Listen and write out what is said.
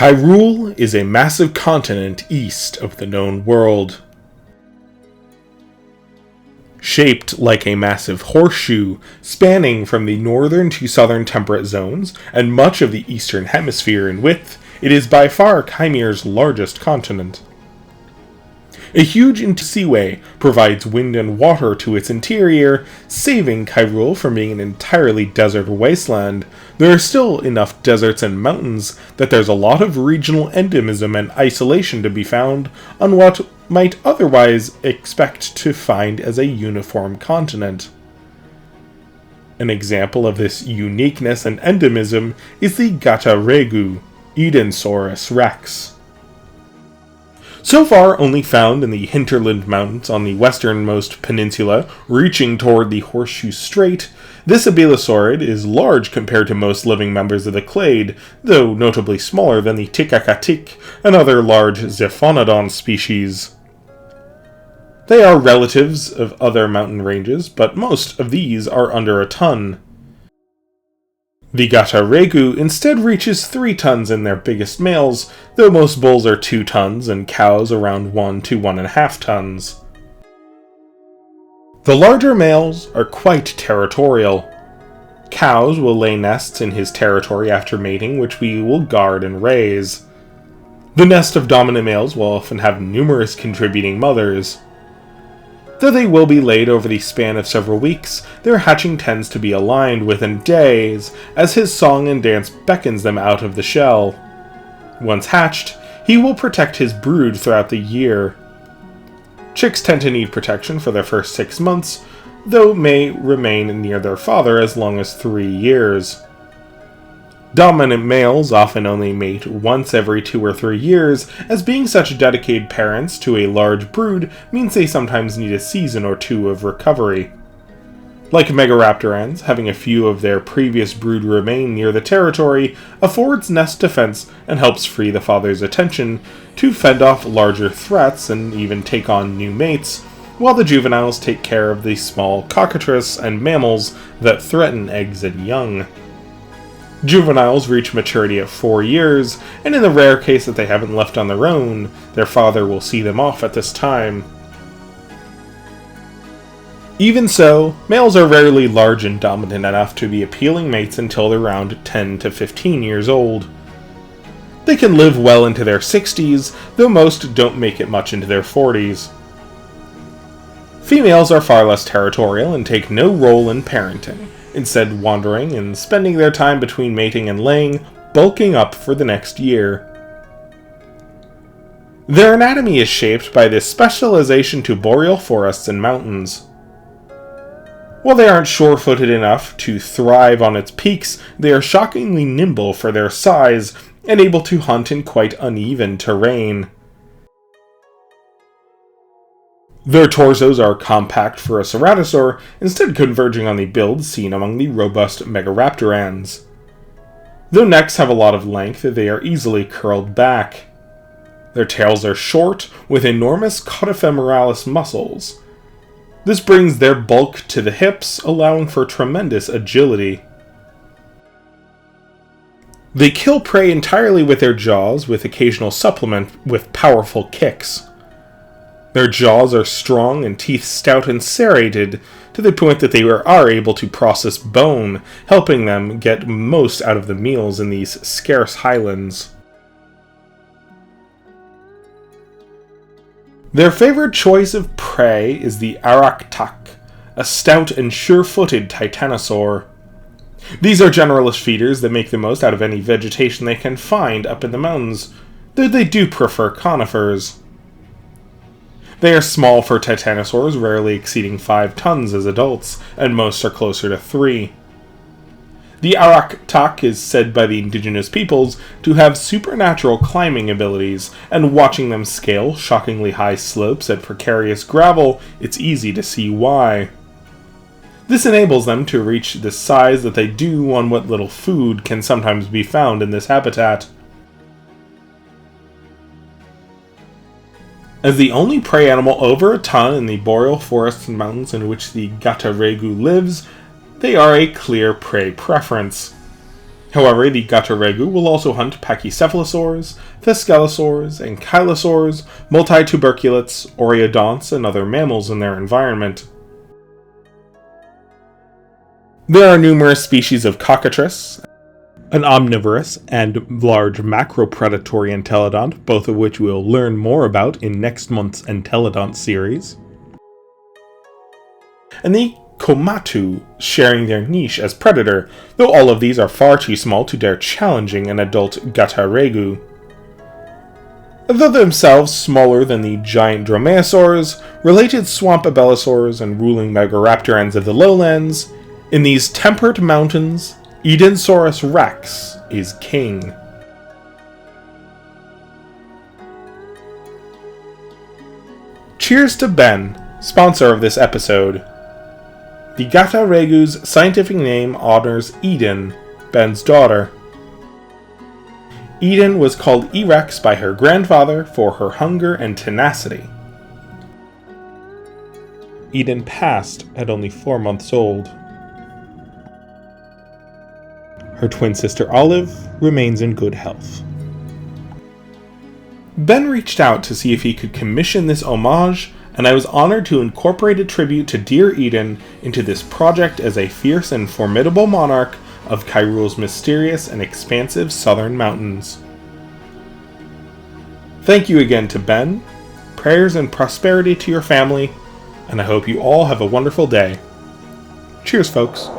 Kairul is a massive continent east of the known world. Shaped like a massive horseshoe, spanning from the northern to southern temperate zones and much of the eastern hemisphere in width, it is by far Kaimere's largest continent. A huge seaway provides wind and water to its interior, saving Kairul from being an entirely desert wasteland. There are still enough deserts and mountains that there's a lot of regional endemism and isolation to be found on what might otherwise expect to find as a uniform continent. An example of this uniqueness and endemism is the Gataru Edenosaurus Rex. So far only found in the hinterland mountains on the westernmost peninsula, reaching toward the Horseshoe Strait, this abelisaurid is large compared to most living members of the clade, though notably smaller than the tikakatik and other large zephonodon species. They are relatives of other mountain ranges, but most of these are under a ton. The Gataru instead reaches 3 tons in their biggest males, though most bulls are 2 tons and cows around 1 to 1.5 tons. The larger males are quite territorial. Cows will lay nests in his territory after mating, which we will guard and raise. The nest of dominant males will often have numerous contributing mothers. Though they will be laid over the span of several weeks, their hatching tends to be aligned within days, as his song and dance beckons them out of the shell. Once hatched, he will protect his brood throughout the year. Chicks tend to need protection for their first 6 months, though may remain near their father as long as 3 years. Dominant males often only mate once every 2 or 3 years, as being such dedicated parents to a large brood means they sometimes need a season or 2 of recovery. Like megaraptorans, having a few of their previous brood remain near the territory affords nest defense and helps free the father's attention to fend off larger threats and even take on new mates, while the juveniles take care of the small cockatrice and mammals that threaten eggs and young. Juveniles reach maturity at 4 years, and in the rare case that they haven't left on their own, their father will see them off at this time. Even so, males are rarely large and dominant enough to be appealing mates until they're around 10 to 15 years old. They can live well into their 60s, though most don't make it much into their 40s. Females are far less territorial and take no role in parenting, instead wandering and spending their time between mating and laying, bulking up for the next year. Their anatomy is shaped by this specialization to boreal forests and mountains. While they aren't sure-footed enough to thrive on its peaks, they are shockingly nimble for their size and able to hunt in quite uneven terrain. Their torsos are compact for a ceratosaur, instead converging on the build seen among the robust megaraptorans. Though necks have a lot of length, they are easily curled back. Their tails are short, with enormous cauda muscles. This brings their bulk to the hips, allowing for tremendous agility. They kill prey entirely with their jaws, with occasional supplement with powerful kicks. Their jaws are strong and teeth stout and serrated, to the point that they are able to process bone, helping them get most out of the meals in these scarce highlands. Their favorite choice of prey is the araktak, a stout and sure-footed titanosaur. These are generalist feeders that make the most out of any vegetation they can find up in the mountains, though they do prefer conifers. They are small for titanosaurs, rarely exceeding 5 tons as adults, and most are closer to 3. The araktak is said by the indigenous peoples to have supernatural climbing abilities, and watching them scale shockingly high slopes at precarious gravel, it's easy to see why. This enables them to reach the size that they do on what little food can sometimes be found in this habitat. As the only prey animal over a ton in the boreal forests and mountains in which the Gataru lives, they are a clear prey preference. However, the Gataru will also hunt pachycephalosaurs, thescelosaurs, ankylosaurs, multituberculates, oreodonts, and other mammals in their environment. There are numerous species of cockatrice, an omnivorous and large macropredatory entelodont, both of which we'll learn more about in next month's Entelodont series. And the Komatu, sharing their niche as predator, though all of these are far too small to dare challenging an adult Gataru. Though themselves smaller than the giant dromaeosaurs, related swamp abelisauurs, and ruling megaraptorans of the lowlands, in these temperate mountains, Edensaurus Rex is king. Cheers to Ben, sponsor of this episode. The Gataru's scientific name honors Eden, Ben's daughter. Eden was called E-Rex by her grandfather for her hunger and tenacity. Eden passed at only 4 months old. Her twin sister Olive remains in good health. Ben reached out to see if he could commission this homage, and I was honored to incorporate a tribute to dear Eden into this project as a fierce and formidable monarch of Kairul's mysterious and expansive southern mountains. Thank you again to Ben, prayers and prosperity to your family, and I hope you all have a wonderful day. Cheers, folks.